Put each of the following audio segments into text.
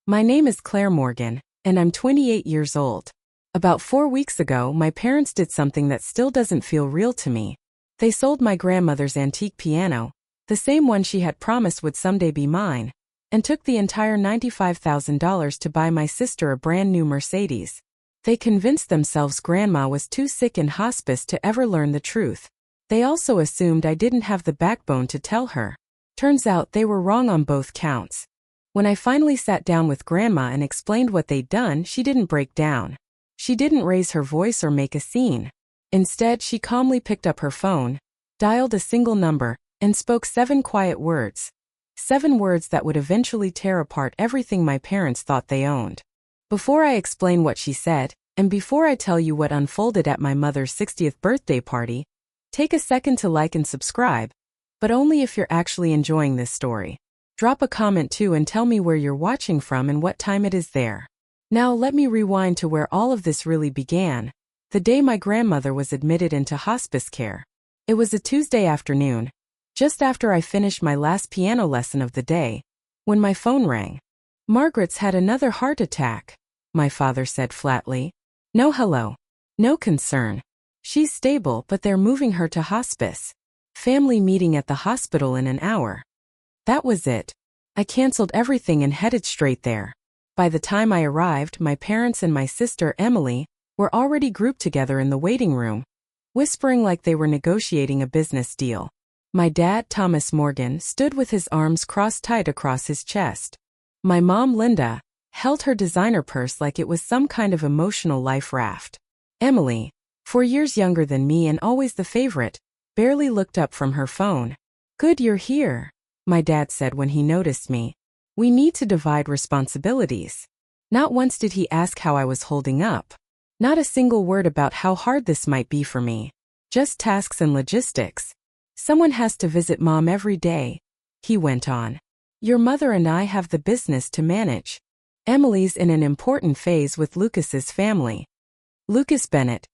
My name is Claire Morgan, and I'm 28 years old. About 4 weeks ago, my parents did something that still doesn't feel real to me. They sold my grandmother's antique piano, the same one she had promised would someday be mine, and took the entire $95,000 to buy my sister a brand new Mercedes. They convinced themselves Grandma was too sick in hospice to ever learn the truth. They also assumed I didn't have the backbone to tell her. Turns out they were wrong on both counts. When I finally sat down with Grandma and explained what they'd done, she didn't break down. She didn't raise her voice or make a scene. Instead, she calmly picked up her phone, dialed a single number, and spoke 7 quiet words. 7 words that would eventually tear apart everything my parents thought they owned. Before I explain what she said, and before I tell you what unfolded at my mother's 60th birthday party, take a second to like and subscribe, but only if you're actually enjoying this story. Drop a comment too and tell me where you're watching from and what time it is there. Now let me rewind to where all of this really began, the day my grandmother was admitted into hospice care. It was a Tuesday afternoon, just after I finished my last piano lesson of the day, when my phone rang. "Margaret's had another heart attack," my father said flatly. "No hello. No concern. She's stable, but they're moving her to hospice. Family meeting at the hospital in an hour." That was it. I canceled everything and headed straight there. By the time I arrived, my parents and my sister, Emily, were already grouped together in the waiting room, whispering like they were negotiating a business deal. My dad, Thomas Morgan, stood with his arms crossed tight across his chest. My mom, Linda, held her designer purse like it was some kind of emotional life raft. Emily, 4 years younger than me and always the favorite, barely looked up from her phone. "Good you're here," my dad said when he noticed me. "We need to divide responsibilities." Not once did he ask how I was holding up. Not a single word about how hard this might be for me. Just tasks and logistics. "Someone has to visit Mom every day," he went on. "Your mother and I have the business to manage. Emily's in an important phase with Lucas's family." Lucas Bennett,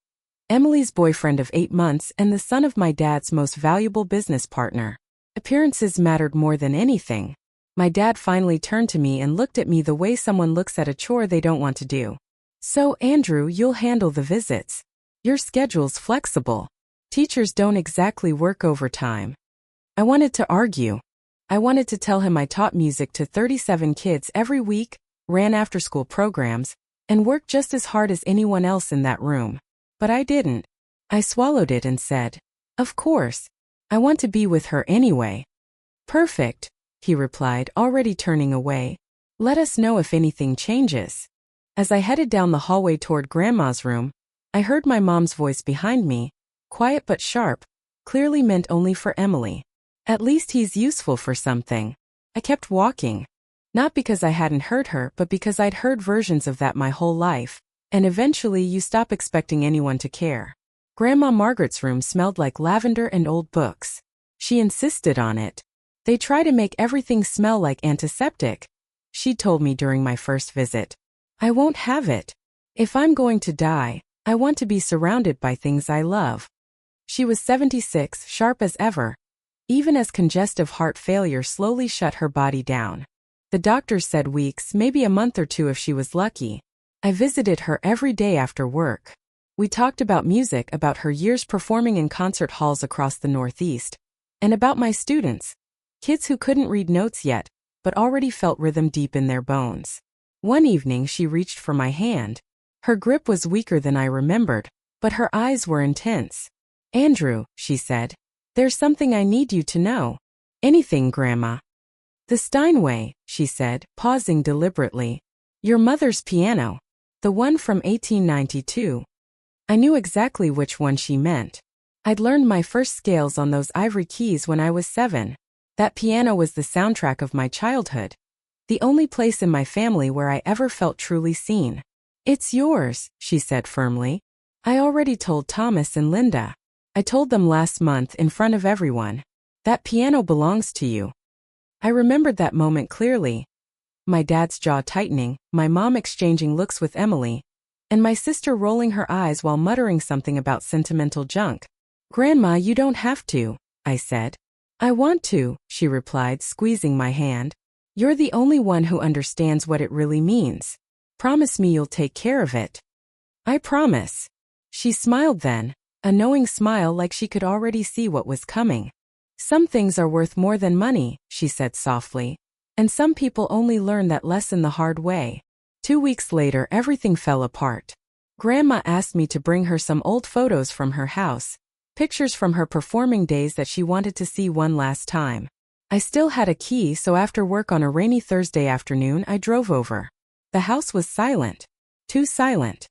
Emily's boyfriend of 8 months and the son of my dad's most valuable business partner. Appearances mattered more than anything. My dad finally turned to me and looked at me the way someone looks at a chore they don't want to do. "So, Andrew, you'll handle the visits. Your schedule's flexible. Teachers don't exactly work overtime." I wanted to argue. I wanted to tell him I taught music to 37 kids every week, ran after-school programs, and worked just as hard as anyone else in that room. But I didn't. I swallowed it and said, "Of course. I want to be with her anyway." "Perfect," he replied, already turning away. "Let us know if anything changes." As I headed down the hallway toward Grandma's room, I heard my mom's voice behind me, quiet but sharp, clearly meant only for Emily. "At least he's useful for something." I kept walking. Not because I hadn't heard her, but because I'd heard versions of that my whole life, and eventually you stop expecting anyone to care. Grandma Margaret's room smelled like lavender and old books. She insisted on it. "They try to make everything smell like antiseptic," she told me during my first visit. "I won't have it. If I'm going to die, I want to be surrounded by things I love." She was 76, sharp as ever, even as congestive heart failure slowly shut her body down. The doctors said weeks, maybe a month or 2 if she was lucky. I visited her every day after work. We talked about music, about her years performing in concert halls across the Northeast, and about my students, kids who couldn't read notes yet, but already felt rhythm deep in their bones. One evening she reached for my hand. Her grip was weaker than I remembered, but her eyes were intense. "Andrew," she said, "there's something I need you to know." "Anything, Grandma." "The Steinway," she said, pausing deliberately. "Your mother's piano. The one from 1892. I knew exactly which one she meant. I'd learned my first scales on those ivory keys when I was 7. That piano was the soundtrack of my childhood. The only place in my family where I ever felt truly seen. "It's yours," she said firmly. "I already told Thomas and Linda. I told them last month in front of everyone. That piano belongs to you." I remembered that moment clearly. My dad's jaw tightening, my mom exchanging looks with Emily, and my sister rolling her eyes while muttering something about sentimental junk. "Grandma, you don't have to," I said. "I want to," she replied, squeezing my hand. You're the only one who understands what it really means. Promise me you'll take care of it." "I promise." She smiled then, a knowing smile like she could already see what was coming. "Some things are worth more than money," she said softly. "And some people only learn that lesson the hard way." 2 weeks later, everything fell apart. Grandma asked me to bring her some old photos from her house, pictures from her performing days that she wanted to see one last time. I still had a key, so after work on a rainy Thursday afternoon, I drove over. The house was silent. Too silent.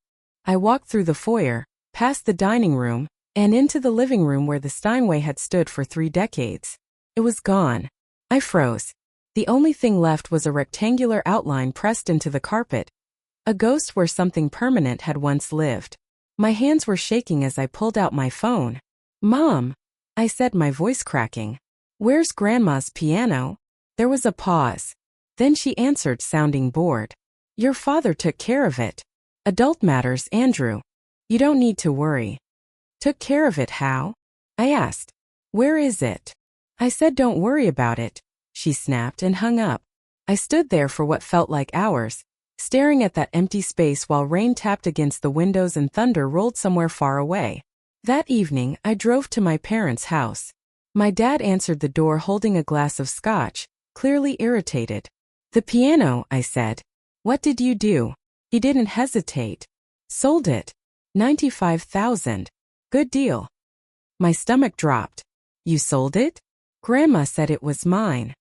I walked through the foyer, past the dining room, and into the living room where the Steinway had stood for 3 decades. It was gone. I froze. The only thing left was a rectangular outline pressed into the carpet, a ghost where something permanent had once lived. My hands were shaking as I pulled out my phone. "Mom," I said, my voice cracking. "Where's Grandma's piano?" There was a pause. Then she answered, sounding bored. "Your father took care of it. Adult matters, Andrew. You don't need to worry." "Took care of it how?" I asked. "Where is it?" I said, "Don't worry about it," she snapped and hung up. I stood there for what felt like hours, staring at that empty space while rain tapped against the windows and thunder rolled somewhere far away. That evening, I drove to my parents' house. My dad answered the door holding a glass of scotch, clearly irritated. "The piano," I said. "What did you do?" He didn't hesitate. "Sold it. 95,000. Good deal." My stomach dropped. "You sold it?" "Grandma said it was mine."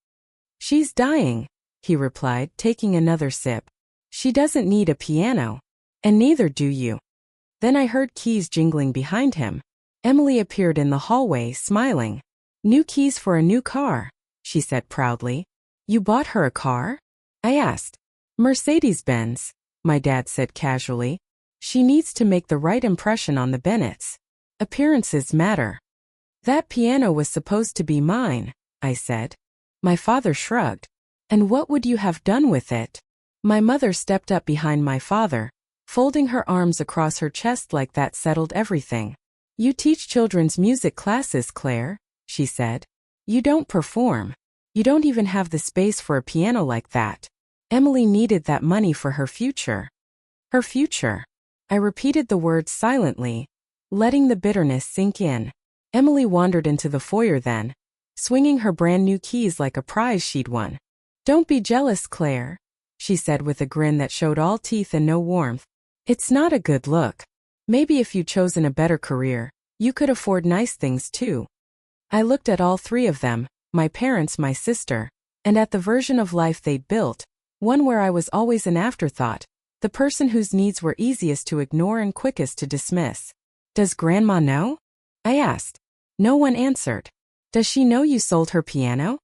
"She's dying," he replied, taking another sip. "She doesn't need a piano. And neither do you." Then I heard keys jingling behind him. Emily appeared in the hallway, smiling. "New keys for a new car," she said proudly. "You bought her a car?" I asked. "Mercedes-Benz," my dad said casually. "She needs to make the right impression on the Bennetts. Appearances matter." "That piano was supposed to be mine," I said. My father shrugged. "And what would you have done with it?" My mother stepped up behind my father, folding her arms across her chest like that settled everything. "You teach children's music classes, Claire," she said. "You don't perform. You don't even have the space for a piano like that. Emily needed that money for her future." Her future. I repeated the words silently, letting the bitterness sink in. Emily wandered into the foyer then, swinging her brand new keys like a prize she'd won. "Don't be jealous, Claire," she said with a grin that showed all teeth and no warmth. "It's not a good look. Maybe if you'd chosen a better career, you could afford nice things too." I looked at all 3 of them, my parents, my sister, and at the version of life they'd built, one where I was always an afterthought, the person whose needs were easiest to ignore and quickest to dismiss. "Does Grandma know?" I asked. No one answered. "Does she know you sold her piano?"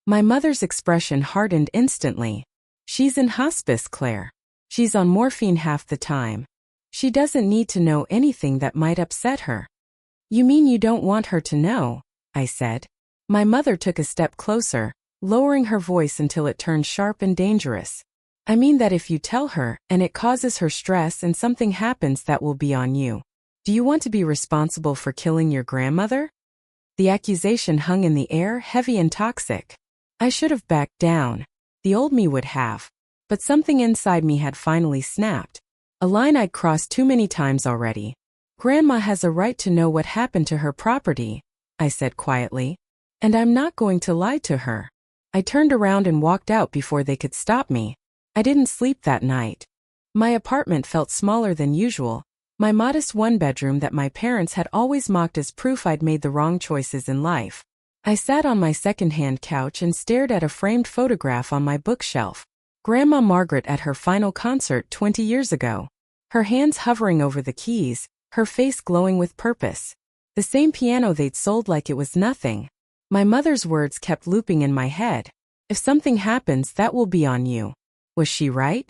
My mother's expression hardened instantly. "She's in hospice, Claire. She's on morphine half the time. She doesn't need to know anything that might upset her." "You mean you don't want her to know?" I said. My mother took a step closer, lowering her voice until it turned sharp and dangerous. "I mean that if you tell her, and it causes her stress and something happens, that will be on you. Do you want to be responsible for killing your grandmother?" The accusation hung in the air, heavy and toxic. I should have backed down. The old me would have. But something inside me had finally snapped. A line I'd crossed too many times already. "Grandma has a right to know what happened to her property," I said quietly. "And I'm not going to lie to her." I turned around and walked out before they could stop me. I didn't sleep that night. My apartment felt smaller than usual, my modest 1-bedroom that my parents had always mocked as proof I'd made the wrong choices in life. I sat on my second-hand couch and stared at a framed photograph on my bookshelf. Grandma Margaret at her final concert 20 years ago. Her hands hovering over the keys, her face glowing with purpose. The same piano they'd sold like it was nothing. My mother's words kept looping in my head. "If something happens, that will be on you." Was she right?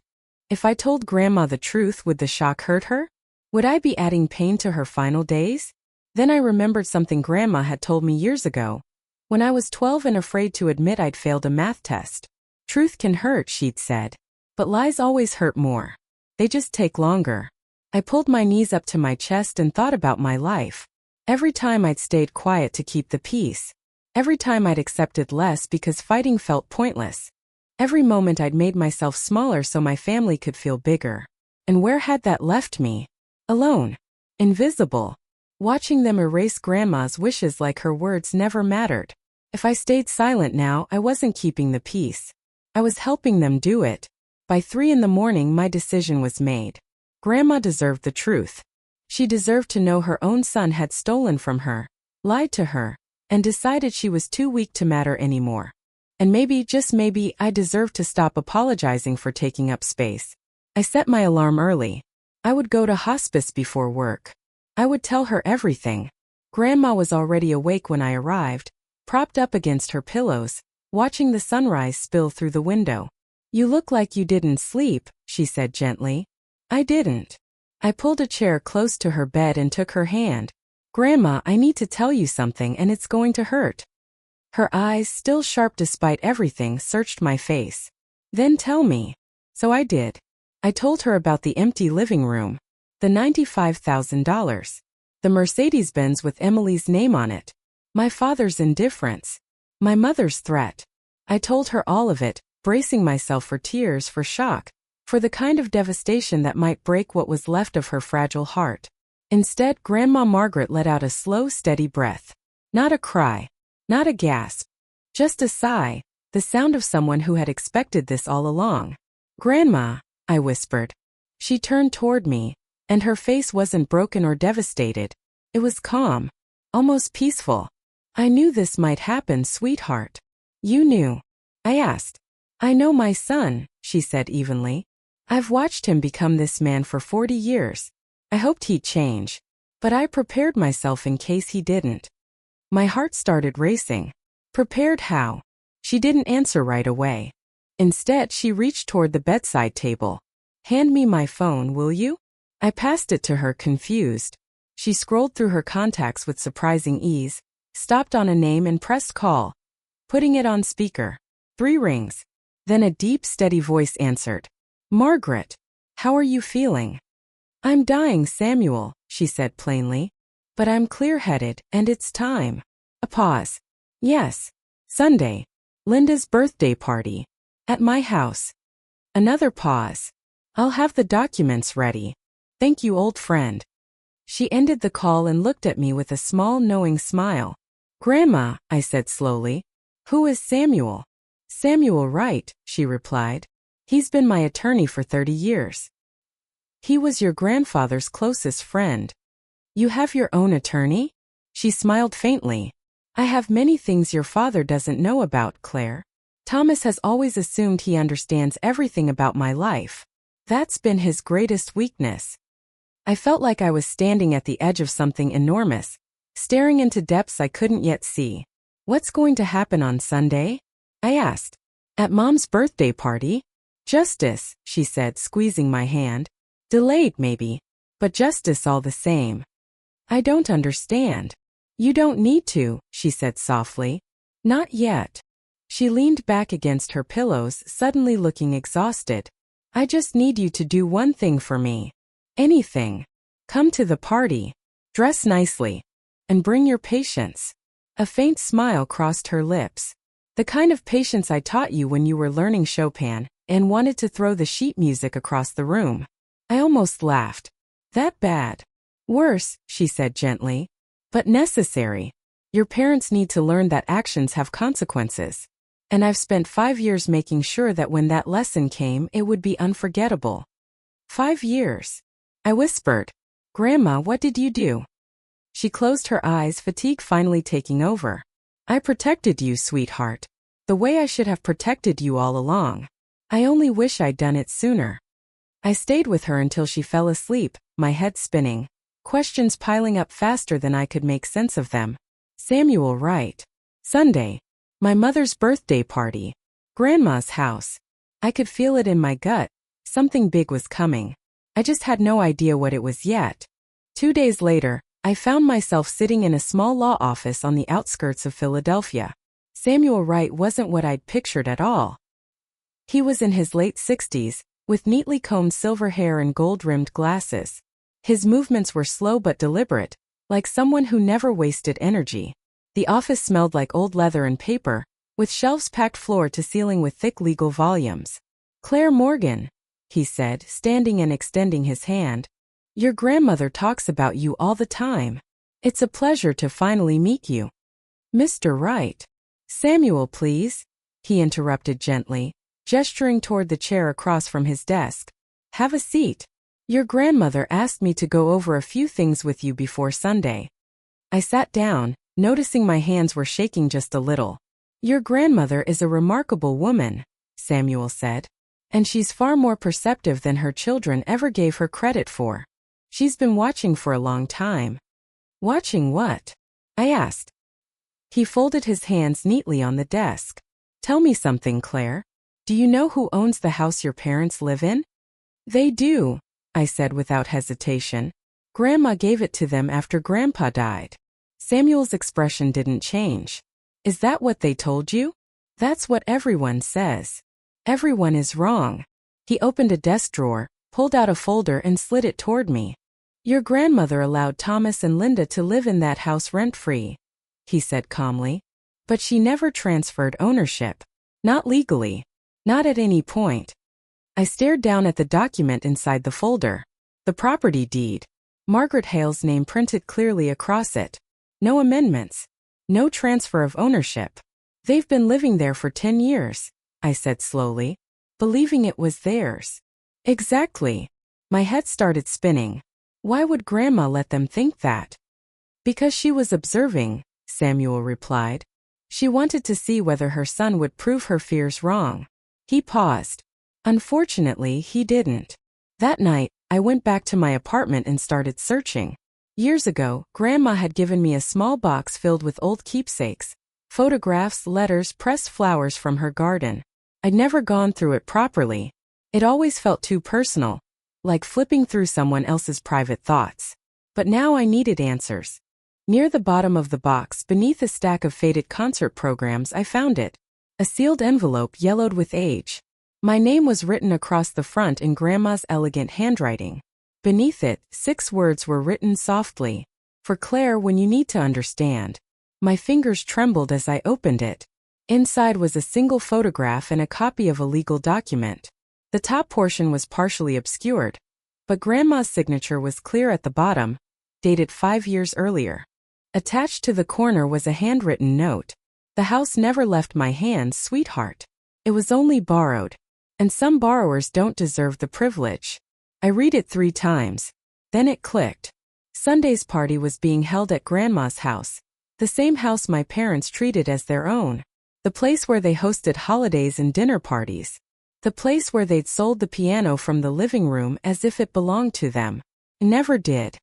If I told Grandma the truth, would the shock hurt her? Would I be adding pain to her final days? Then I remembered something Grandma had told me years ago, when I was 12 and afraid to admit I'd failed a math test. "Truth can hurt," she'd said. "But lies always hurt more. They just take longer." I pulled my knees up to my chest and thought about my life. Every time I'd stayed quiet to keep the peace. Every time I'd accepted less because fighting felt pointless. Every moment I'd made myself smaller so my family could feel bigger. And where had that left me? Alone. Invisible. Watching them erase Grandma's wishes like her words never mattered. If I stayed silent now, I wasn't keeping the peace. I was helping them do it. By 3 in the morning, my decision was made. Grandma deserved the truth. She deserved to know her own son had stolen from her, lied to her, and decided she was too weak to matter anymore. And maybe, just maybe, I deserved to stop apologizing for taking up space. I set my alarm early. I would go to hospice before work. I would tell her everything. Grandma was already awake when I arrived, propped up against her pillows, watching the sunrise spill through the window. "You look like you didn't sleep," she said gently. I didn't. I pulled a chair close to her bed and took her hand. "Grandma, I need to tell you something and it's going to hurt." Her eyes, still sharp despite everything, searched my face. "Then tell me." So I did. I told her about the empty living room, the $95,000, the Mercedes-Benz with Emily's name on it, my father's indifference, my mother's threat. I told her all of it, bracing myself for tears, for shock, for the kind of devastation that might break what was left of her fragile heart. Instead, Grandma Margaret let out a slow, steady breath. Not a cry, not a gasp, just a sigh, the sound of someone who had expected this all along. "Grandma," I whispered. She turned toward me, and her face wasn't broken or devastated. It was calm, almost peaceful. "I knew this might happen, sweetheart." "You knew?" I asked. "I know my son," she said evenly. "I've watched him become this man for 40 years. I hoped he'd change, but I prepared myself in case he didn't." My heart started racing. Prepared how? She didn't answer right away. Instead, she reached toward the bedside table. "Hand me my phone, will you?" I passed it to her, confused. She scrolled through her contacts with surprising ease, stopped on a name and pressed call, putting it on speaker. 3 rings. Then a deep, steady voice answered. "Margaret, how are you feeling?" "I'm dying, Samuel," she said plainly. "But I'm clear-headed, and it's time." A pause. "Yes. Sunday. Linda's birthday party. At my house." Another pause. "I'll have the documents ready. Thank you, old friend." She ended the call and looked at me with a small, knowing smile. "Grandma," I said slowly. "Who is Samuel?" "Samuel Wright," she replied. "He's been my attorney for 30 years. He was your grandfather's closest friend." "You have your own attorney?" She smiled faintly. "I have many things your father doesn't know about, Claire. Thomas has always assumed he understands everything about my life. That's been his greatest weakness." I felt like I was standing at the edge of something enormous, staring into depths I couldn't yet see. "What's going to happen on Sunday?" I asked. "At Mom's birthday party?" "Justice," she said, squeezing my hand. "Delayed, maybe, but justice all the same." "I don't understand." "You don't need to," she said softly. "Not yet." She leaned back against her pillows, suddenly looking exhausted. "I just need you to do one thing for me. Anything. Come to the party. Dress nicely. And bring your patience." A faint smile crossed her lips. "The kind of patience I taught you when you were learning Chopin and wanted to throw the sheet music across the room." I almost laughed. "That bad?" "Worse," she said gently. "But necessary. Your parents need to learn that actions have consequences. And I've spent 5 years making sure that when that lesson came, it would be unforgettable." 5 years. I whispered. "Grandma, what did you do?" She closed her eyes, fatigue finally taking over. "I protected you, sweetheart. The way I should have protected you all along. I only wish I'd done it sooner." I stayed with her until she fell asleep, my head spinning, questions piling up faster than I could make sense of them. Samuel Wright. Sunday. My mother's birthday party. Grandma's house. I could feel it in my gut. Something big was coming. I just had no idea what it was yet. 2 days later, I found myself sitting in a small law office on the outskirts of Philadelphia. Samuel Wright wasn't what I'd pictured at all. He was in his late 60s, with neatly combed silver hair and gold-rimmed glasses. His movements were slow but deliberate, like someone who never wasted energy. The office smelled like old leather and paper, with shelves packed floor to ceiling with thick legal volumes. Claire Morgan, he said, standing and extending his hand. Your grandmother talks about you all the time. It's a pleasure to finally meet you. Mr. Wright. Samuel, please, he interrupted gently, gesturing toward the chair across from his desk. Have a seat. Your grandmother asked me to go over a few things with you before Sunday. I sat down, noticing my hands were shaking just a little. Your grandmother is a remarkable woman, Samuel said. And she's far more perceptive than her children ever gave her credit for. She's been watching for a long time. Watching what? I asked. He folded his hands neatly on the desk. Tell me something, Claire. Do you know who owns the house your parents live in? They do, I said without hesitation. Grandma gave it to them after Grandpa died. Samuel's expression didn't change. Is that what they told you? That's what everyone says. Everyone is wrong. He opened a desk drawer, pulled out a folder and slid it toward me. Your grandmother allowed Thomas and Linda to live in that house rent-free, he said calmly. But she never transferred ownership. Not legally. Not at any point. I stared down at the document inside the folder. The property deed. Margaret Hale's name printed clearly across it. No amendments. No transfer of ownership. They've been living there for 10 years. I said slowly, believing it was theirs. Exactly. My head started spinning. Why would Grandma let them think that? Because she was observing, Samuel replied. She wanted to see whether her son would prove her fears wrong. He paused. Unfortunately, he didn't. That night, I went back to my apartment and started searching. Years ago, Grandma had given me a small box filled with old keepsakes, photographs, letters, pressed flowers from her garden. I'd never gone through it properly. It always felt too personal, like flipping through someone else's private thoughts. But now I needed answers. Near the bottom of the box, beneath a stack of faded concert programs, I found it. A sealed envelope yellowed with age. My name was written across the front in Grandma's elegant handwriting. Beneath it, 6 words were written softly. For Claire, when you need to understand. My fingers trembled as I opened it. Inside was a single photograph and a copy of a legal document. The top portion was partially obscured, but Grandma's signature was clear at the bottom, dated 5 years earlier. Attached to the corner was a handwritten note. The house never left my hands, sweetheart. It was only borrowed, and some borrowers don't deserve the privilege. I read it 3 times. Then it clicked. Sunday's party was being held at Grandma's house, the same house my parents treated as their own. The place where they hosted holidays and dinner parties. The place where they'd sold the piano from the living room as if it belonged to them. Never did.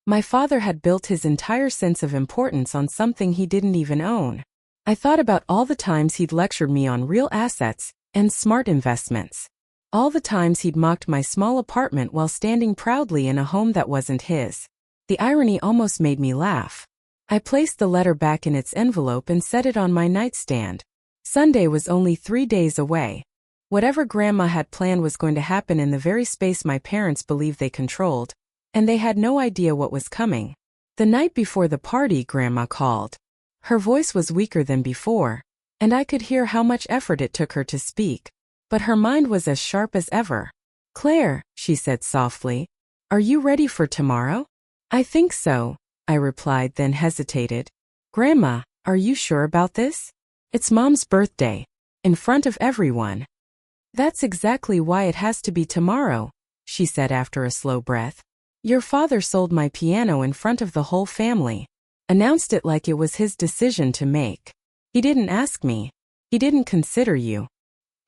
My father had built his entire sense of importance on something he didn't even own. I thought about all the times he'd lectured me on real assets and smart investments. All the times he'd mocked my small apartment while standing proudly in a home that wasn't his. The irony almost made me laugh. I placed the letter back in its envelope and set it on my nightstand. Sunday was only 3 days away. Whatever Grandma had planned was going to happen in the very space my parents believed they controlled, and they had no idea what was coming. The night before the party, Grandma called. Her voice was weaker than before, and I could hear how much effort it took her to speak. But her mind was as sharp as ever. Claire, she said softly, are you ready for tomorrow? I think so, I replied, then hesitated. Grandma, are you sure about this? It's Mom's birthday. In front of everyone. That's exactly why it has to be tomorrow, she said after a slow breath. Your father sold my piano in front of the whole family. Announced it like it was his decision to make. He didn't ask me. He didn't consider you.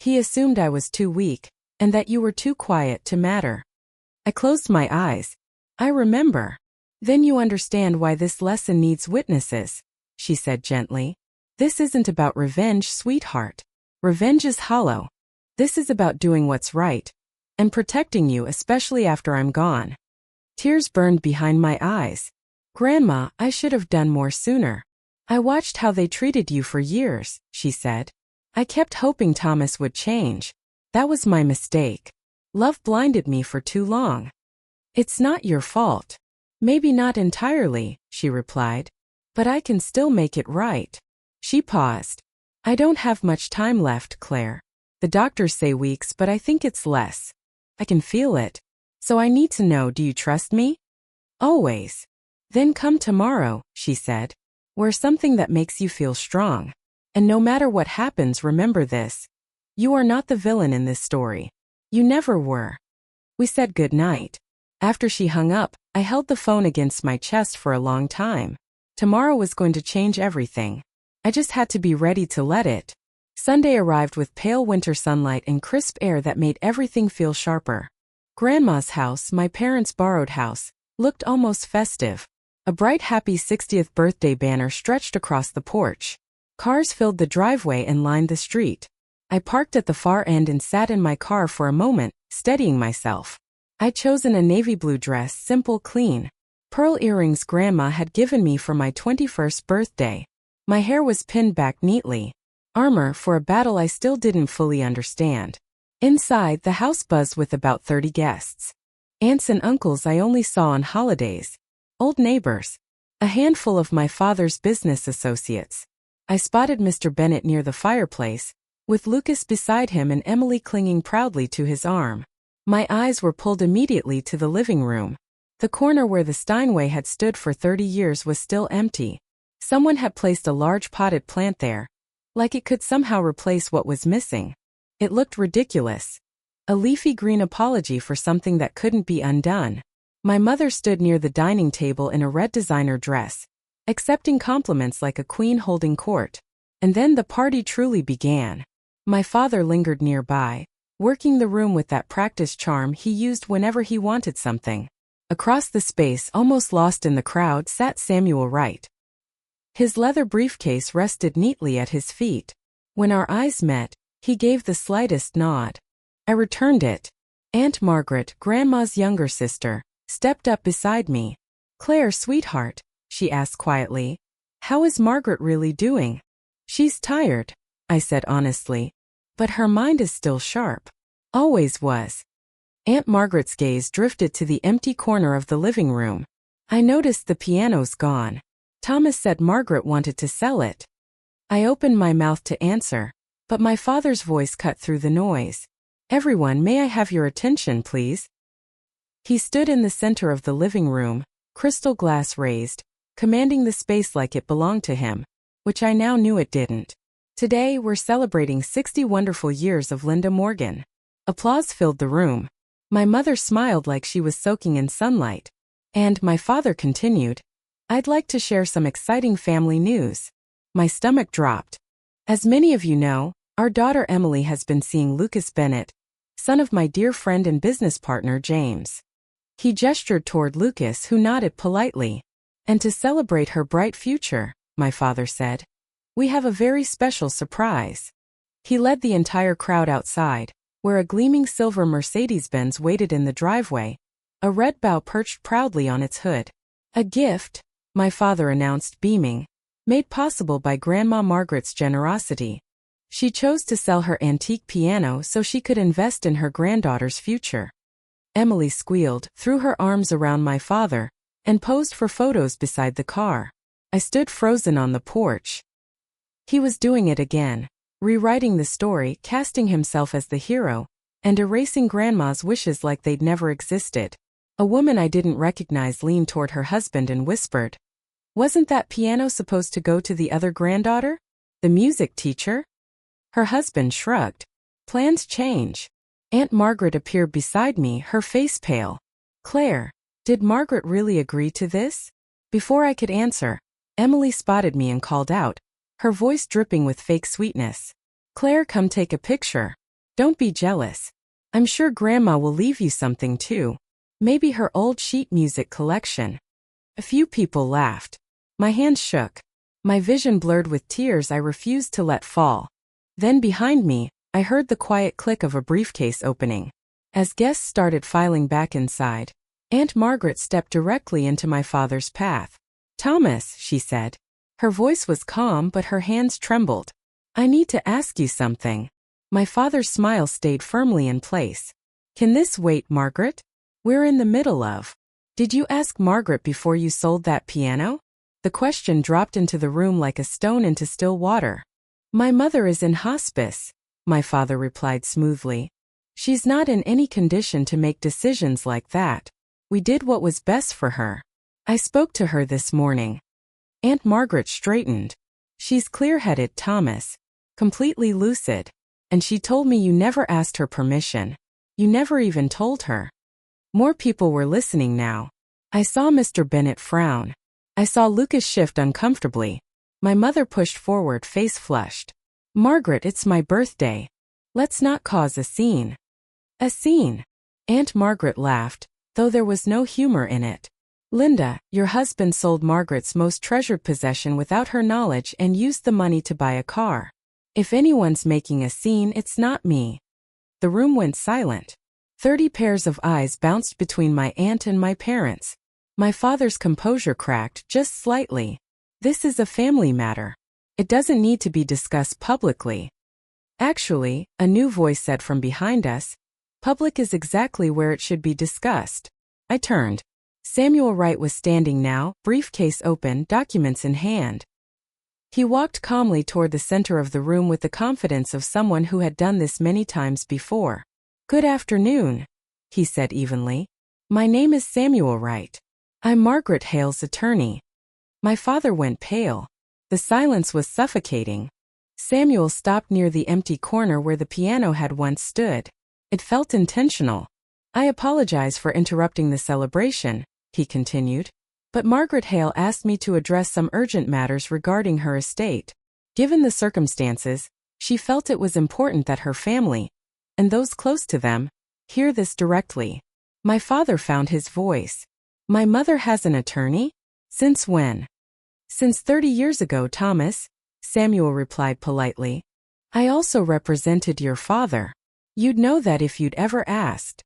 He assumed I was too weak, and that you were too quiet to matter. I closed my eyes. I remember. Then you understand why this lesson needs witnesses, she said gently. This isn't about revenge, sweetheart. Revenge is hollow. This is about doing what's right, and protecting you, especially after I'm gone. Tears burned behind my eyes. Grandma, I should have done more sooner. I watched how they treated you for years, she said. I kept hoping Thomas would change. That was my mistake. Love blinded me for too long. It's not your fault. Maybe not entirely, she replied. But I can still make it right. She paused. I don't have much time left, Claire. The doctors say weeks, but I think it's less. I can feel it. So I need to know, do you trust me? Always. Then come tomorrow, she said. Wear something that makes you feel strong. And no matter what happens, remember this. You are not the villain in this story. You never were. We said good night. After she hung up, I held the phone against my chest for a long time. Tomorrow was going to change everything. I just had to be ready to let it. Sunday arrived with pale winter sunlight and crisp air that made everything feel sharper. Grandma's house, my parents' borrowed house, looked almost festive. A bright happy 60th birthday banner stretched across the porch. Cars filled the driveway and lined the street. I parked at the far end and sat in my car for a moment, steadying myself. I'd chosen a navy blue dress, simple, clean. Pearl earrings Grandma had given me for my 21st birthday. My hair was pinned back neatly. Armor for a battle I still didn't fully understand. Inside, the house buzzed with about 30 guests. Aunts and uncles I only saw on holidays. Old neighbors. A handful of my father's business associates. I spotted Mr. Bennett near the fireplace, with Lucas beside him and Emily clinging proudly to his arm. My eyes were pulled immediately to the living room. The corner where the Steinway had stood for 30 years was still empty. Someone had placed a large potted plant there, like it could somehow replace what was missing. It looked ridiculous. A leafy green apology for something that couldn't be undone. My mother stood near the dining table in a red designer dress, accepting compliments like a queen holding court. And then the party truly began. My father lingered nearby, working the room with that practiced charm he used whenever he wanted something. Across the space, almost lost in the crowd, sat Samuel Wright. His leather briefcase rested neatly at his feet. When our eyes met, he gave the slightest nod. I returned it. Aunt Margaret, Grandma's younger sister, stepped up beside me. "Claire, sweetheart," she asked quietly, "how is Margaret really doing?" "She's tired," I said honestly. "But her mind is still sharp." "Always was." Aunt Margaret's gaze drifted to the empty corner of the living room. "I noticed the piano's gone. Thomas said Margaret wanted to sell it." I opened my mouth to answer, but my father's voice cut through the noise. "Everyone, may I have your attention, please?" He stood in the center of the living room, crystal glass raised, commanding the space like it belonged to him, which I now knew it didn't. "Today, we're celebrating 60 wonderful years of Linda Morgan." Applause filled the room. My mother smiled like she was soaking in sunlight. And my father continued, "I'd like to share some exciting family news." My stomach dropped. As many of you know, our daughter Emily has been seeing Lucas Bennett, son of my dear friend and business partner James. He gestured toward Lucas, who nodded politely. "And to celebrate her bright future," my father said, "we have a very special surprise." He led the entire crowd outside, where a gleaming silver Mercedes-Benz waited in the driveway, a red bow perched proudly on its hood. "A gift," my father announced, beaming, "made possible by Grandma Margaret's generosity. She chose to sell her antique piano so she could invest in her granddaughter's future." Emily squealed, threw her arms around my father, and posed for photos beside the car. I stood frozen on the porch. He was doing it again, rewriting the story, casting himself as the hero, and erasing Grandma's wishes like they'd never existed. A woman I didn't recognize leaned toward her husband and whispered, "Wasn't that piano supposed to go to the other granddaughter? The music teacher?" Her husband shrugged. "Plans change." Aunt Margaret appeared beside me, her face pale. "Claire, did Margaret really agree to this?" Before I could answer, Emily spotted me and called out, her voice dripping with fake sweetness. "Claire, come take a picture. Don't be jealous. I'm sure Grandma will leave you something too. Maybe her old sheet music collection." A few people laughed. My hands shook. My vision blurred with tears I refused to let fall. Then behind me, I heard the quiet click of a briefcase opening. As guests started filing back inside, Aunt Margaret stepped directly into my father's path. "Thomas," she said. Her voice was calm, but her hands trembled. "I need to ask you something." My father's smile stayed firmly in place. "Can this wait, Margaret? We're in the middle of." "Did you ask Margaret before you sold that piano?" The question dropped into the room like a stone into still water. My mother is in hospice, my father replied smoothly. She's not in any condition to make decisions like that. We did what was best for her. I spoke to her this morning. Aunt Margaret straightened. She's clear-headed, Thomas. Completely lucid. And she told me you never asked her permission. You never even told her. More people were listening now. I saw Mr. Bennet frown. I saw Lucas shift uncomfortably. My mother pushed forward, face flushed. Margaret, it's my birthday. Let's not cause a scene. A scene? Aunt Margaret laughed, though there was no humor in it. Linda, your husband sold Margaret's most treasured possession without her knowledge and used the money to buy a car. If anyone's making a scene, it's not me. The room went silent. 30 pairs of eyes bounced between my aunt and my parents. My father's composure cracked just slightly. This is a family matter. It doesn't need to be discussed publicly. Actually, a new voice said from behind us, public is exactly where it should be discussed. I turned. Samuel Wright was standing now, briefcase open, documents in hand. He walked calmly toward the center of the room with the confidence of someone who had done this many times before. Good afternoon, he said evenly. My name is Samuel Wright. I'm Margaret Hale's attorney. My father went pale. The silence was suffocating. Samuel stopped near the empty corner where the piano had once stood. It felt intentional. I apologize for interrupting the celebration, he continued. But Margaret Hale asked me to address some urgent matters regarding her estate. Given the circumstances, she felt it was important that her family, and those close to them, hear this directly. My father found his voice. My mother has an attorney? Since when? Since 30 years ago, Thomas, Samuel replied politely. I also represented your father. You'd know that if you'd ever asked.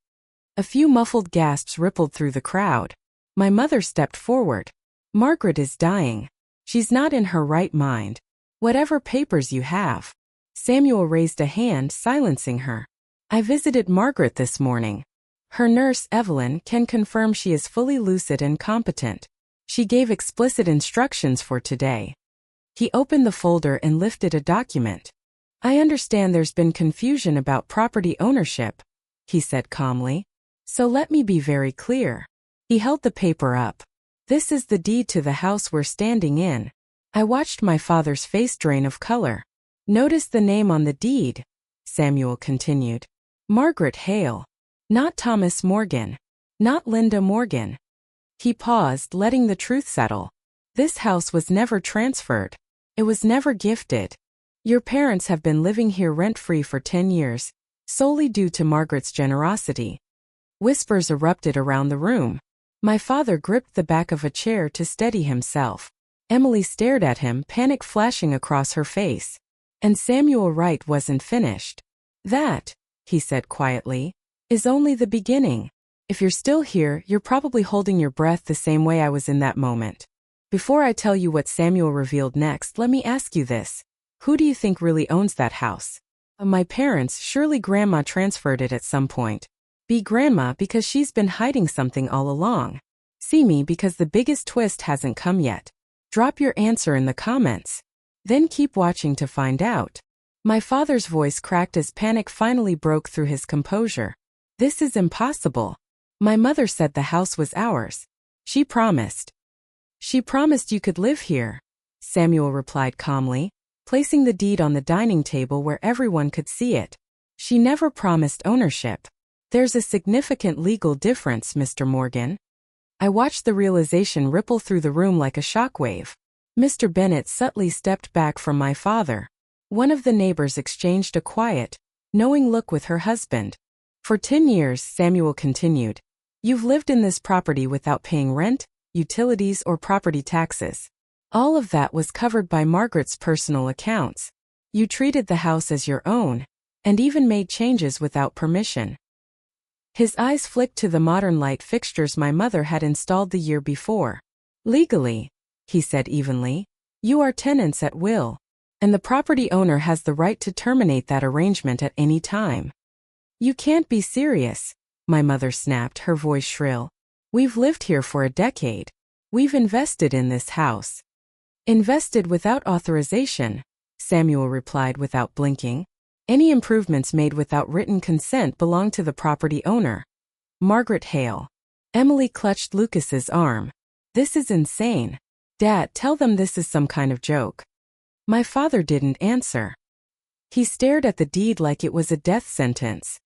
A few muffled gasps rippled through the crowd. My mother stepped forward. Margaret is dying. She's not in her right mind. Whatever papers you have. Samuel raised a hand, silencing her. I visited Margaret this morning. Her nurse, Evelyn, can confirm she is fully lucid and competent. She gave explicit instructions for today. He opened the folder and lifted a document. I understand there's been confusion about property ownership, he said calmly. So let me be very clear. He held the paper up. This is the deed to the house we're standing in. I watched my father's face drain of color. Notice the name on the deed, Samuel continued. Margaret Hale. Not Thomas Morgan. Not Linda Morgan. He paused, letting the truth settle. This house was never transferred. It was never gifted. Your parents have been living here rent-free for 10 years, solely due to Margaret's generosity. Whispers erupted around the room. My father gripped the back of a chair to steady himself. Emily stared at him, panic flashing across her face. And Samuel Wright wasn't finished. That, he said quietly, is only the beginning. If you're still here, you're probably holding your breath the same way I was in that moment. Before I tell you what Samuel revealed next, let me ask you this. Who do you think really owns that house? My parents. Surely Grandma transferred it at some point. B. Grandma, because she's been hiding something all along. C. Me, because the biggest twist hasn't come yet. Drop your answer in the comments. Then keep watching to find out. My father's voice cracked as panic finally broke through his composure. This is impossible. My mother said the house was ours. She promised. She promised you could live here, Samuel replied calmly, placing the deed on the dining table where everyone could see it. She never promised ownership. There's a significant legal difference, Mr. Morgan. I watched the realization ripple through the room like a shockwave. Mr. Bennet subtly stepped back from my father. One of the neighbors exchanged a quiet, knowing look with her husband. For 10 years, Samuel continued, you've lived in this property without paying rent, utilities, or property taxes. All of that was covered by Margaret's personal accounts. You treated the house as your own, and even made changes without permission. His eyes flicked to the modern light fixtures my mother had installed the year before. Legally, he said evenly, you are tenants at will, and the property owner has the right to terminate that arrangement at any time. You can't be serious, my mother snapped, her voice shrill. We've lived here for a decade. We've invested in this house. Invested without authorization. Samuel replied without blinking. Any improvements made without written consent belong to the property owner. Margaret Hale. Emily clutched Lucas's arm. This is insane. Dad, tell them this is some kind of joke. My father didn't answer. He stared at the deed like it was a death sentence.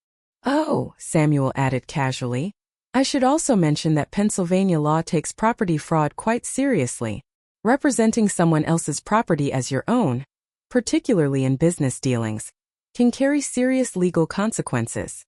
Oh, Samuel added casually. I should also mention that Pennsylvania law takes property fraud quite seriously. Representing someone else's property as your own, particularly in business dealings, can carry serious legal consequences.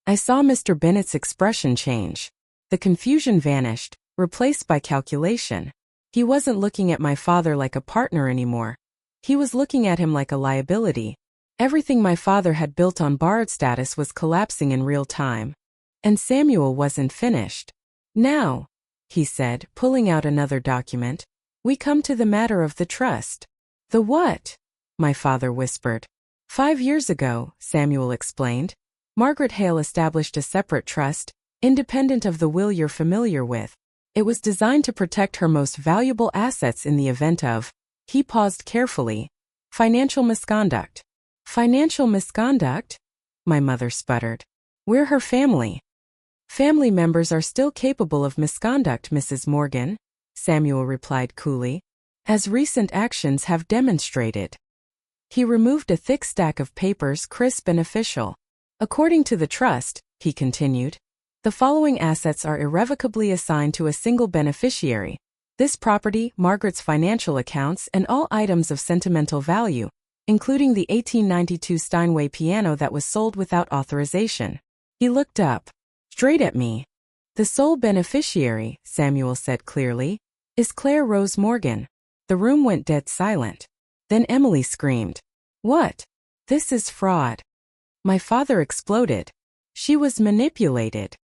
I saw Mr. Bennett's expression change. The confusion vanished, replaced by calculation. He wasn't looking at my father like a partner anymore. He was looking at him like a liability. Everything my father had built on borrowed status was collapsing in real time. And Samuel wasn't finished. Now, he said, pulling out another document, we come to the matter of the trust. The what? My father whispered. 5 years ago, Samuel explained, Margaret Hale established a separate trust, independent of the will you're familiar with. It was designed to protect her most valuable assets in the event of, he paused carefully, financial misconduct. Financial misconduct? My mother sputtered. We're her family. Family members are still capable of misconduct, Mrs. Morgan, Samuel replied coolly, as recent actions have demonstrated. He removed a thick stack of papers, crisp and official. According to the trust, he continued, the following assets are irrevocably assigned to a single beneficiary. This property, Margaret's financial accounts, and all items of sentimental value, including the 1892 Steinway piano that was sold without authorization. He looked up, straight at me. The sole beneficiary, Samuel said clearly, is Claire Rose Morgan. The room went dead silent. Then Emily screamed. What? This is fraud. My father exploded. She was manipulated.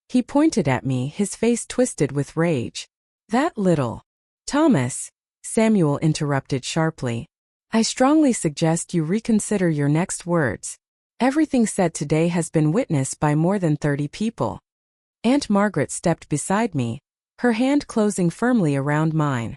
He pointed at me, his face twisted with rage. That little. Thomas, Samuel interrupted sharply. I strongly suggest you reconsider your next words. Everything said today has been witnessed by more than 30 people. Aunt Margaret stepped beside me, her hand closing firmly around mine.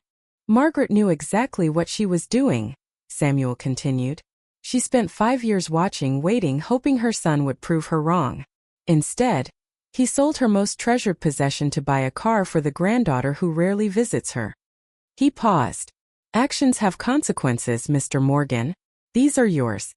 Margaret knew exactly what she was doing, Samuel continued. She spent 5 years watching, waiting, hoping her son would prove her wrong. Instead, he sold her most treasured possession to buy a car for the granddaughter who rarely visits her. He paused. Actions have consequences, Mr. Morgan. These are yours.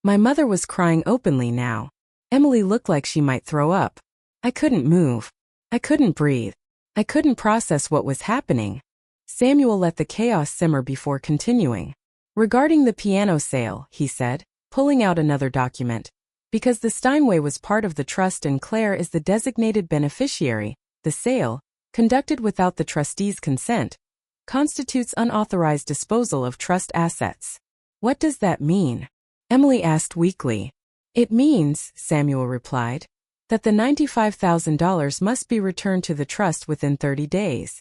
My mother was crying openly now. Emily looked like she might throw up. I couldn't move. I couldn't breathe. I couldn't process what was happening. Samuel let the chaos simmer before continuing. Regarding the piano sale, he said, pulling out another document. Because the Steinway was part of the trust and Claire is the designated beneficiary, the sale, conducted without the trustee's consent, constitutes unauthorized disposal of trust assets. What does that mean? Emily asked weakly. It means, Samuel replied, that the $95,000 must be returned to the trust within 30 days.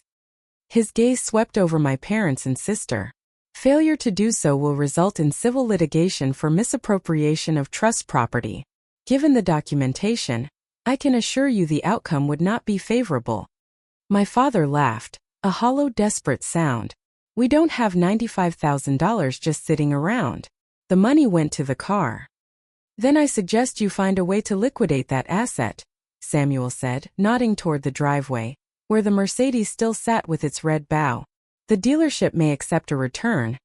His gaze swept over my parents and sister. Failure to do so will result in civil litigation for misappropriation of trust property. Given the documentation, I can assure you the outcome would not be favorable. My father laughed, a hollow, desperate sound. We don't have $95,000 just sitting around. The money went to the car. Then I suggest you find a way to liquidate that asset, Samuel said, nodding toward the driveway, where the Mercedes still sat with its red bow. The dealership may accept a return,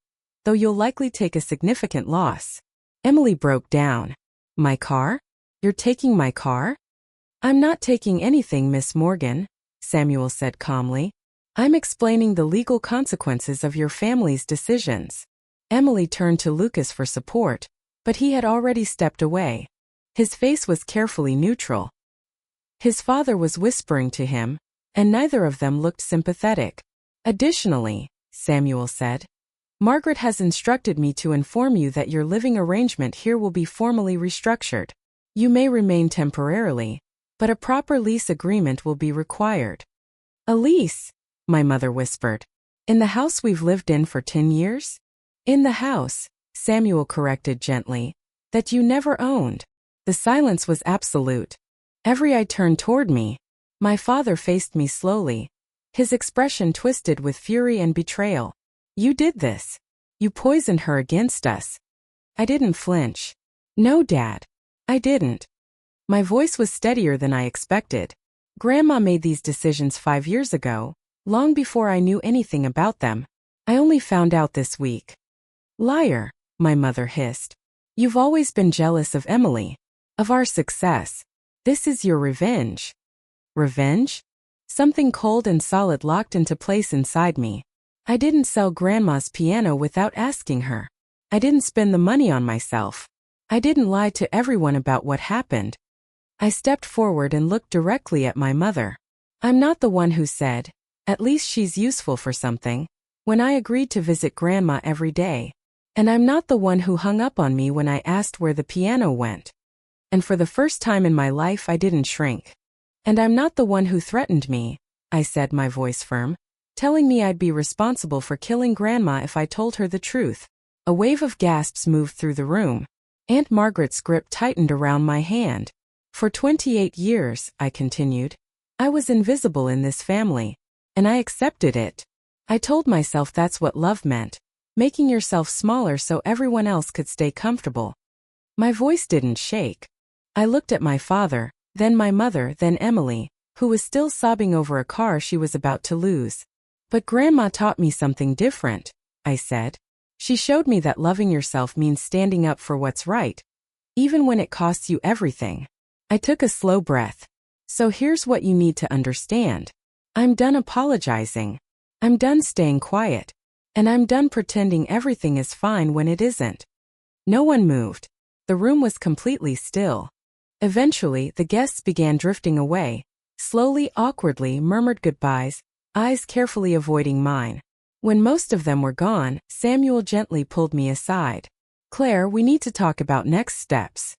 though you'll likely take a significant loss. Emily broke down. My car? You're taking my car? I'm not taking anything, Miss Morgan, Samuel said calmly. I'm explaining the legal consequences of your family's decisions. Emily turned to Lucas for support, but he had already stepped away. His face was carefully neutral. His father was whispering to him, and neither of them looked sympathetic. Additionally, Samuel said, Margaret has instructed me to inform you that your living arrangement here will be formally restructured. You may remain temporarily, but a proper lease agreement will be required. A lease? My mother whispered. In the house we've lived in for 10 years? In the house, Samuel corrected gently, that you never owned. The silence was absolute. Every eye turned toward me. My father faced me slowly, his expression twisted with fury and betrayal. You did this. You poisoned her against us." I didn't flinch. "No, Dad. I didn't." My voice was steadier than I expected. "Grandma made these decisions 5 years ago, long before I knew anything about them. I only found out this week." "Liar," my mother hissed. "You've always been jealous of Emily, of our success. This is your revenge." Revenge? Something cold and solid locked into place inside me. I didn't sell Grandma's piano without asking her. I didn't spend the money on myself. I didn't lie to everyone about what happened. I stepped forward and looked directly at my mother. I'm not the one who said, "At least she's useful for something," when I agreed to visit Grandma every day. And I'm not the one who hung up on me when I asked where the piano went. And for the first time in my life I didn't shrink. "And I'm not the one who threatened me," I said, my voice firm, "telling me I'd be responsible for killing Grandma if I told her the truth." A wave of gasps moved through the room. Aunt Margaret's grip tightened around my hand. "For 28 years, I continued, "I was invisible in this family. And I accepted it. I told myself that's what love meant, making yourself smaller so everyone else could stay comfortable." My voice didn't shake. I looked at my father, then my mother, then Emily, who was still sobbing over a car she was about to lose. "But Grandma taught me something different," I said. "She showed me that loving yourself means standing up for what's right, even when it costs you everything." I took a slow breath. "So here's what you need to understand. I'm done apologizing. I'm done staying quiet. And I'm done pretending everything is fine when it isn't." No one moved. The room was completely still. Eventually, the guests began drifting away, slowly, awkwardly murmured goodbyes, eyes carefully avoiding mine. When most of them were gone, Samuel gently pulled me aside. "Claire, we need to talk about next steps."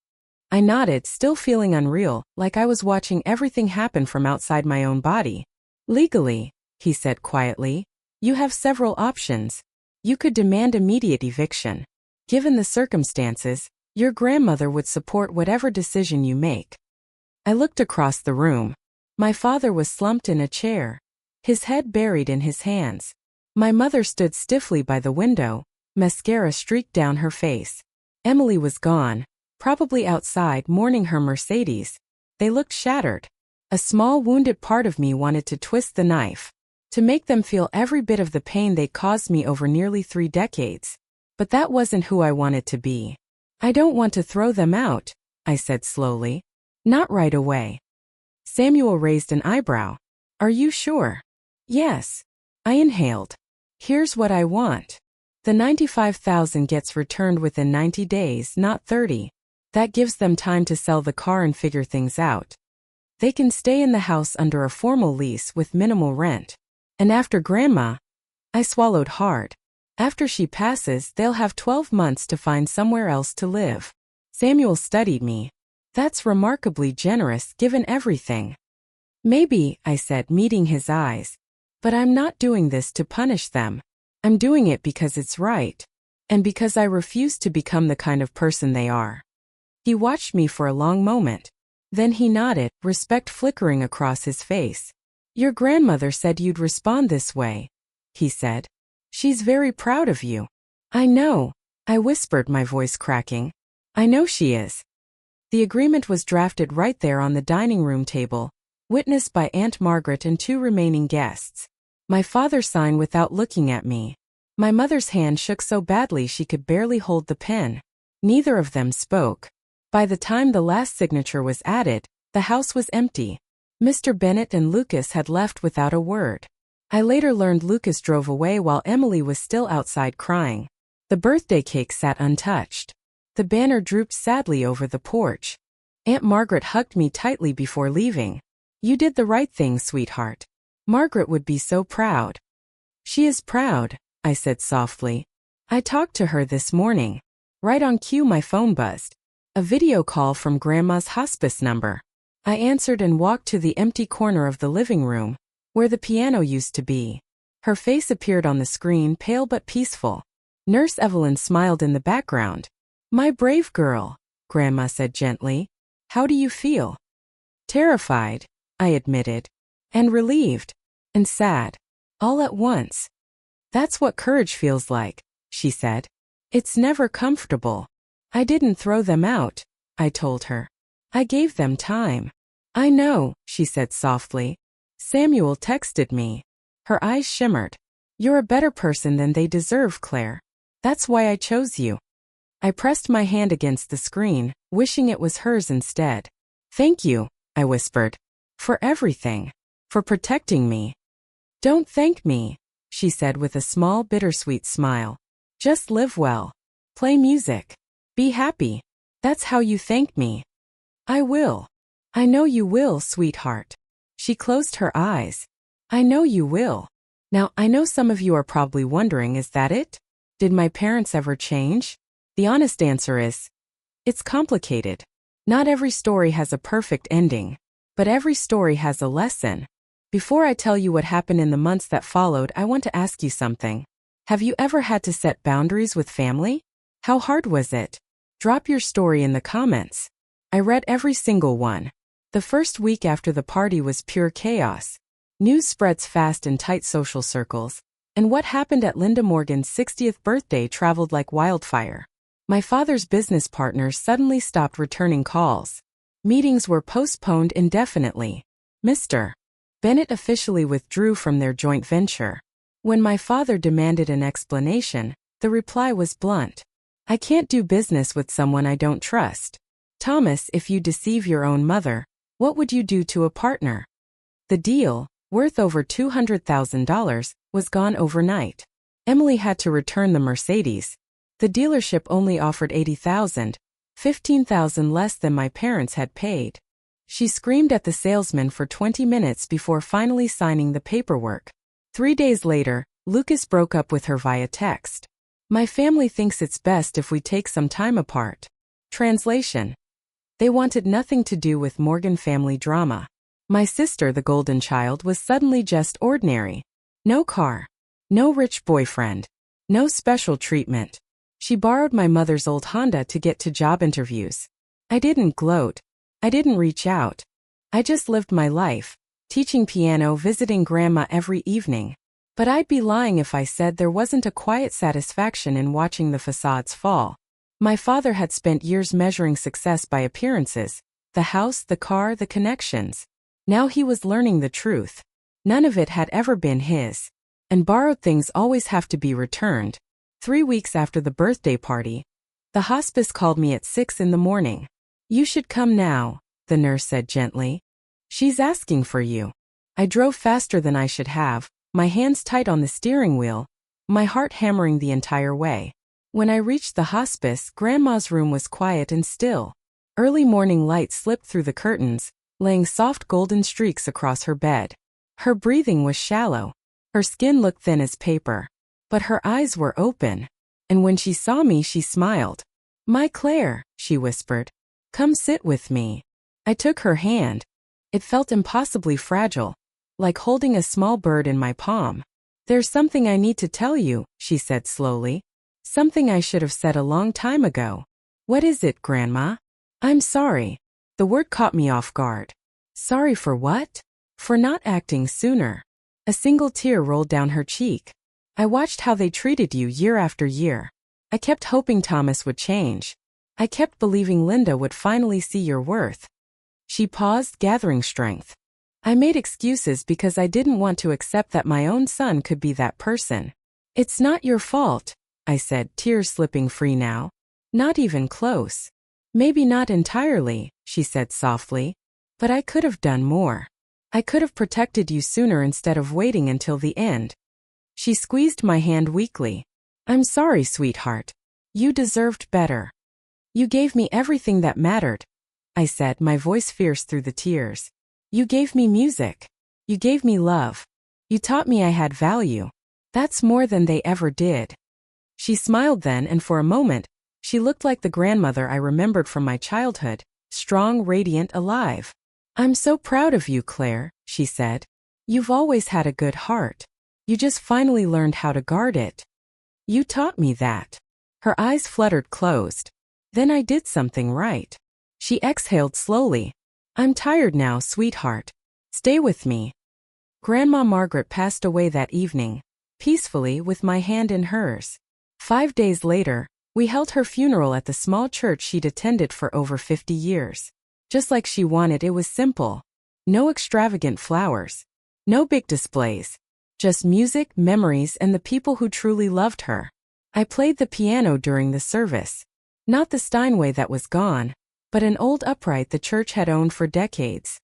I nodded, still feeling unreal, like I was watching everything happen from outside my own body. "Legally," he said quietly, "you have several options. You could demand immediate eviction. Given the circumstances, your grandmother would support whatever decision you make." I looked across the room. My father was slumped in a chair, his head buried in his hands. My mother stood stiffly by the window, mascara streaked down her face. Emily was gone, probably outside mourning her Mercedes. They looked shattered. A small wounded part of me wanted to twist the knife, to make them feel every bit of the pain they caused me over nearly 3 decades. But that wasn't who I wanted to be. "I don't want to throw them out," I said slowly. "Not right away." Samuel raised an eyebrow. "Are you sure?" "Yes." I inhaled. "Here's what I want. The $95,000 gets returned within 90 days, not 30. That gives them time to sell the car and figure things out. They can stay in the house under a formal lease with minimal rent. And after Grandma," I swallowed hard, "after she passes, they'll have 12 months to find somewhere else to live." Samuel studied me. "That's remarkably generous given everything." "Maybe," I said, meeting his eyes. "But I'm not doing this to punish them. I'm doing it because it's right. And because I refuse to become the kind of person they are." He watched me for a long moment. Then he nodded, respect flickering across his face. "Your grandmother said you'd respond this way," he said. "She's very proud of you." "I know," I whispered, my voice cracking. "I know she is." The agreement was drafted right there on the dining room table, witnessed by Aunt Margaret and 2 remaining guests. My father signed without looking at me. My mother's hand shook so badly she could barely hold the pen. Neither of them spoke. By the time the last signature was added, the house was empty. Mr. Bennett and Lucas had left without a word. I later learned Lucas drove away while Emily was still outside crying. The birthday cake sat untouched. The banner drooped sadly over the porch. Aunt Margaret hugged me tightly before leaving. "You did the right thing, sweetheart. Margaret would be so proud." "She is proud," I said softly. "I talked to her this morning." Right on cue my phone buzzed. A video call from Grandma's hospice number. I answered and walked to the empty corner of the living room, where the piano used to be. Her face appeared on the screen, pale but peaceful. Nurse Evelyn smiled in the background. "My brave girl," Grandma said gently. "How do you feel?" "Terrified," I admitted. "And relieved. And sad. All at once. That's what courage feels like. she said. It's never comfortable. I didn't throw them out, I told her. I gave them time. I know, she said softly. Samuel texted me. Her eyes shimmered. You're a better person than they deserve, Claire. That's why I chose you. I pressed my hand against the screen, wishing it was hers instead. Thank you, I whispered. For everything. For protecting me. Don't thank me, she said with a small bittersweet smile. Just live well. Play music. Be happy. That's how you thank me. I will. I know you will, sweetheart. She closed her eyes. I know you will. Now, I know some of you are probably wondering, is that it? Did my parents ever change? The honest answer is, it's complicated. Not every story has a perfect ending, but every story has a lesson. Before I tell you what happened in the months that followed, I want to ask you something. Have you ever had to set boundaries with family? How hard was it? Drop your story in the comments. I read every single one. The first week after the party was pure chaos. News spreads fast in tight social circles, and what happened at Linda Morgan's 60th birthday traveled like wildfire. My father's business partners suddenly stopped returning calls. Meetings were postponed indefinitely. Mr. Bennett officially withdrew from their joint venture. When my father demanded an explanation, the reply was blunt. I can't do business with someone I don't trust. Thomas, if you deceive your own mother, what would you do to a partner? The deal, worth over $200,000, was gone overnight. Emily had to return the Mercedes. The dealership only offered $80,000, $15,000 less than my parents had paid. She screamed at the salesman for 20 minutes before finally signing the paperwork. 3 days later, Lucas broke up with her via text. My family thinks it's best if we take some time apart. Translation. They wanted nothing to do with Morgan family drama. My sister, the golden child, was suddenly just ordinary. No car. No rich boyfriend. No special treatment. She borrowed my mother's old Honda to get to job interviews. I didn't gloat. I didn't reach out. I just lived my life, teaching piano, visiting grandma every evening. But I'd be lying if I said there wasn't a quiet satisfaction in watching the facades fall. My father had spent years measuring success by appearances, the house, the car, the connections. Now he was learning the truth. None of it had ever been his. And borrowed things always have to be returned. 3 weeks after the birthday party, the hospice called me at 6 in the morning. You should come now, the nurse said gently. She's asking for you. I drove faster than I should have, my hands tight on the steering wheel, my heart hammering the entire way. When I reached the hospice, Grandma's room was quiet and still. Early morning light slipped through the curtains, laying soft golden streaks across her bed. Her breathing was shallow. Her skin looked thin as paper. But her eyes were open. And when she saw me, she smiled. My Claire, she whispered. Come sit with me. I took her hand. It felt impossibly fragile, like holding a small bird in my palm. There's something I need to tell you, she said slowly. Something I should have said a long time ago. What is it, Grandma? I'm sorry. The word caught me off guard. Sorry for what? For not acting sooner. A single tear rolled down her cheek. I watched how they treated you year after year. I kept hoping Thomas would change. I kept believing Linda would finally see your worth. She paused, gathering strength. I made excuses because I didn't want to accept that my own son could be that person. It's not your fault, I said, tears slipping free now. Not even close. Maybe not entirely, she said softly. But I could have done more. I could have protected you sooner instead of waiting until the end. She squeezed my hand weakly. I'm sorry, sweetheart. You deserved better. You gave me everything that mattered, I said, my voice fierce through the tears. You gave me music. You gave me love. You taught me I had value. That's more than they ever did. She smiled then, and for a moment, she looked like the grandmother I remembered from my childhood, strong, radiant, alive. I'm so proud of you, Claire, she said. You've always had a good heart. You just finally learned how to guard it. You taught me that. Her eyes fluttered closed. Then I did something right. She exhaled slowly. I'm tired now, sweetheart. Stay with me. Grandma Margaret passed away that evening, peacefully with my hand in hers. 5 days later, we held her funeral at the small church she'd attended for over 50 years. Just like she wanted, it was simple. No extravagant flowers. No big displays. Just music, memories, and the people who truly loved her. I played the piano during the service. Not the Steinway that was gone, but an old upright the church had owned for decades.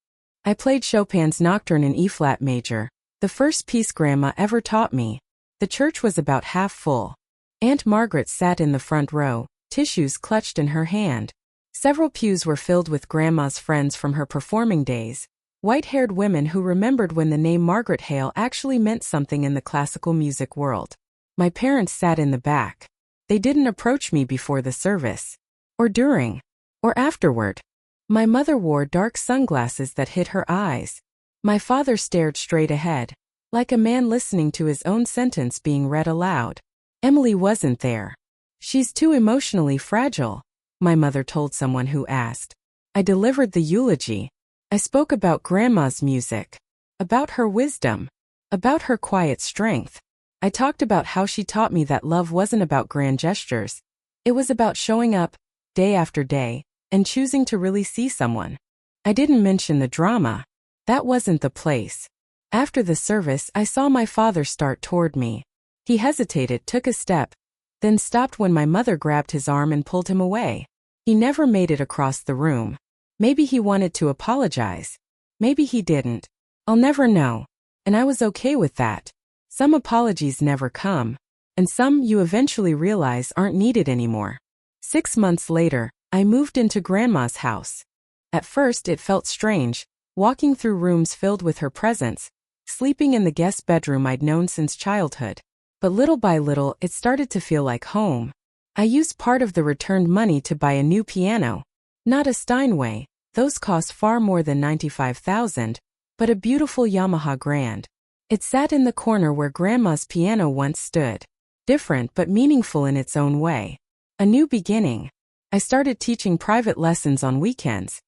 I played Chopin's Nocturne in E-flat major, the first piece Grandma ever taught me. The church was about half full. Aunt Margaret sat in the front row, tissues clutched in her hand. Several pews were filled with Grandma's friends from her performing days, white-haired women who remembered when the name Margaret Hale actually meant something in the classical music world. My parents sat in the back. They didn't approach me before the service, or during, or afterward. My mother wore dark sunglasses that hid her eyes. My father stared straight ahead, like a man listening to his own sentence being read aloud. Emily wasn't there. She's too emotionally fragile, my mother told someone who asked. I delivered the eulogy. I spoke about Grandma's music, about her wisdom, about her quiet strength. I talked about how she taught me that love wasn't about grand gestures. It was about showing up, day after day, and choosing to really see someone. I didn't mention the drama. That wasn't the place. After the service, I saw my father start toward me. He hesitated, took a step, then stopped when my mother grabbed his arm and pulled him away. He never made it across the room. Maybe he wanted to apologize. Maybe he didn't. I'll never know. And I was okay with that. Some apologies never come, and some you eventually realize aren't needed anymore. 6 months later, I moved into Grandma's house. At first it felt strange, walking through rooms filled with her presence, sleeping in the guest bedroom I'd known since childhood. But little by little, it started to feel like home. I used part of the returned money to buy a new piano. Not a Steinway, those cost far more than $95,000, but a beautiful Yamaha Grand. It sat in the corner where Grandma's piano once stood. Different but meaningful in its own way. A new beginning. I started teaching private lessons on weekends.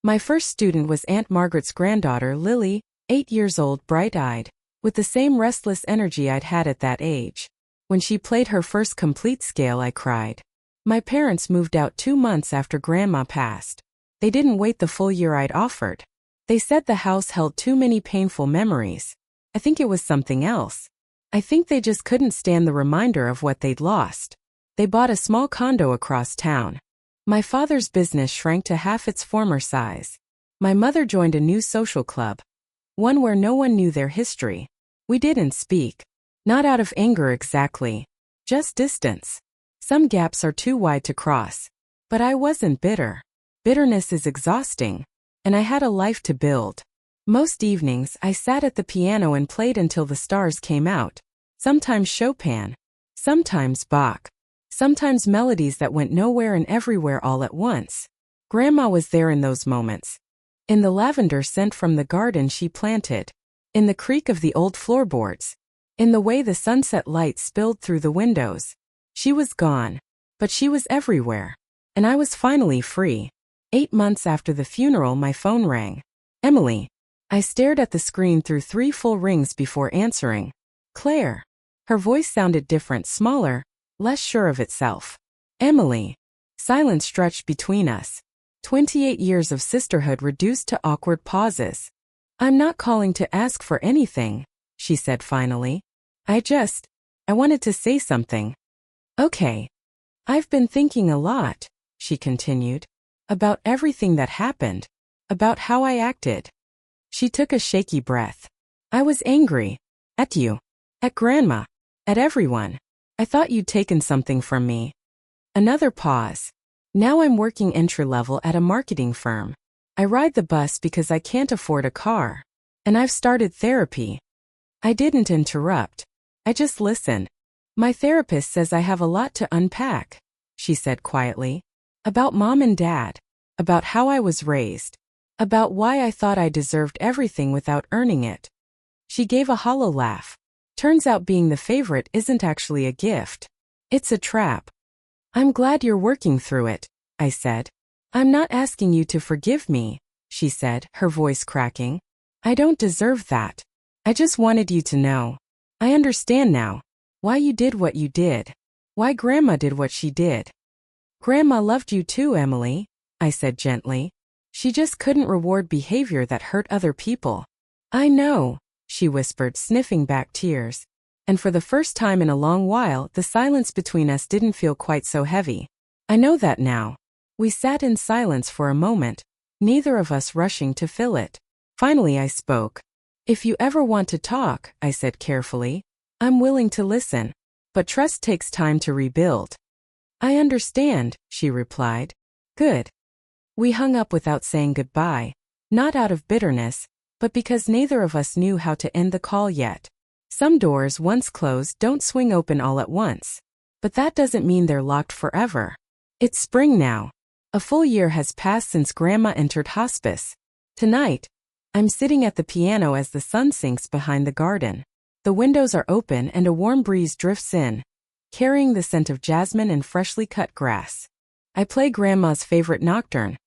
My first student was Aunt Margaret's granddaughter, Lily, 8 years old, bright-eyed, with the same restless energy I'd had at that age. When she played her first complete scale, I cried. My parents moved out 2 months after Grandma passed. They didn't wait the full year I'd offered. They said the house held too many painful memories. I think it was something else. I think they just couldn't stand the reminder of what they'd lost. They bought a small condo across town. My father's business shrank to half its former size. My mother joined a new social club. One where no one knew their history. We didn't speak. Not out of anger exactly. Just distance. Some gaps are too wide to cross. But I wasn't bitter. Bitterness is exhausting. And I had a life to build. Most evenings, I sat at the piano and played until the stars came out. Sometimes Chopin. Sometimes Bach. Sometimes melodies that went nowhere and everywhere all at once. Grandma was there in those moments. In the lavender scent from the garden she planted. In the creak of the old floorboards. In the way the sunset light spilled through the windows. She was gone. But she was everywhere. And I was finally free. 8 months after the funeral, my phone rang. Emily. I stared at the screen through 3 full rings before answering. Claire. Her voice sounded different, smaller, less sure of itself. Emily. Silence stretched between us. 28 years of sisterhood reduced to awkward pauses. I'm not calling to ask for anything, she said finally. I wanted to say something. Okay. I've been thinking a lot, she continued, about everything that happened, about how I acted. She took a shaky breath. I was angry. At you. At Grandma. At everyone. I thought you'd taken something from me. Another pause. Now I'm working entry-level at a marketing firm. I ride the bus because I can't afford a car. And I've started therapy. I didn't interrupt. I just listened. My therapist says I have a lot to unpack, she said quietly. About Mom and Dad. About how I was raised. About why I thought I deserved everything without earning it. She gave a hollow laugh. Turns out being the favorite isn't actually a gift. It's a trap. I'm glad you're working through it, I said. I'm not asking you to forgive me, she said, her voice cracking. I don't deserve that. I just wanted you to know. I understand now. Why you did what you did. Why Grandma did what she did. Grandma loved you too, Emily, I said gently. She just couldn't reward behavior that hurt other people. I know, she whispered, sniffing back tears. And for the first time in a long while, the silence between us didn't feel quite so heavy. I know that now. We sat in silence for a moment, neither of us rushing to fill it. Finally I spoke. If you ever want to talk, I said carefully, I'm willing to listen. But trust takes time to rebuild. I understand, she replied. Good. We hung up without saying goodbye, not out of bitterness, but because neither of us knew how to end the call yet. Some doors, once closed, don't swing open all at once. But that doesn't mean they're locked forever. It's spring now. A full year has passed since Grandma entered hospice. Tonight, I'm sitting at the piano as the sun sinks behind the garden. The windows are open and a warm breeze drifts in, carrying the scent of jasmine and freshly cut grass. I play Grandma's favorite nocturne,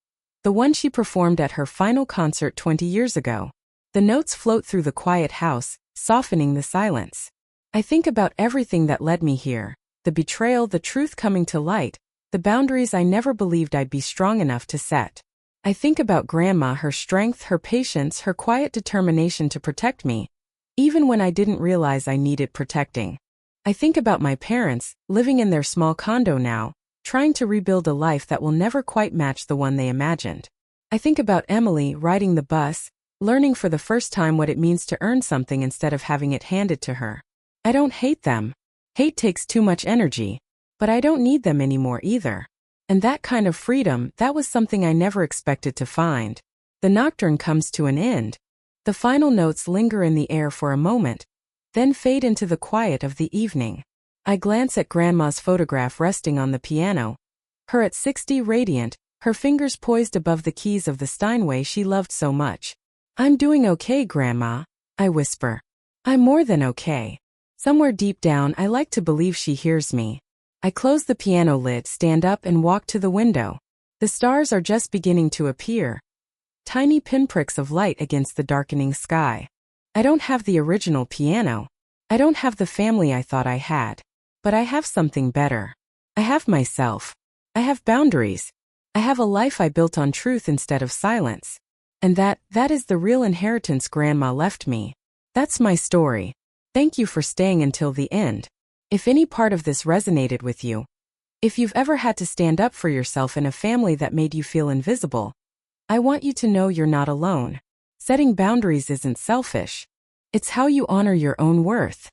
the one she performed at her final concert 20 years ago. The notes float through the quiet house, softening the silence. I think about everything that led me here, the betrayal, the truth coming to light, the boundaries I never believed I'd be strong enough to set. I think about Grandma, her strength, her patience, her quiet determination to protect me, even when I didn't realize I needed protecting. I think about my parents, living in their small condo now, trying to rebuild a life that will never quite match the one they imagined. I think about Emily riding the bus, learning for the first time what it means to earn something instead of having it handed to her. I don't hate them. Hate takes too much energy. But I don't need them anymore either. And that kind of freedom, that was something I never expected to find. The nocturne comes to an end. The final notes linger in the air for a moment, then fade into the quiet of the evening. I glance at Grandma's photograph resting on the piano. Her at 60, radiant, her fingers poised above the keys of the Steinway she loved so much. I'm doing okay, Grandma, I whisper. I'm more than okay. Somewhere deep down, I like to believe she hears me. I close the piano lid, stand up, and walk to the window. The stars are just beginning to appear, tiny pinpricks of light against the darkening sky. I don't have the original piano. I don't have the family I thought I had. But I have something better. I have myself. I have boundaries. I have a life I built on truth instead of silence. And that is the real inheritance Grandma left me. That's my story. Thank you for staying until the end. If any part of this resonated with you, if you've ever had to stand up for yourself in a family that made you feel invisible, I want you to know you're not alone. Setting boundaries isn't selfish. It's how you honor your own worth.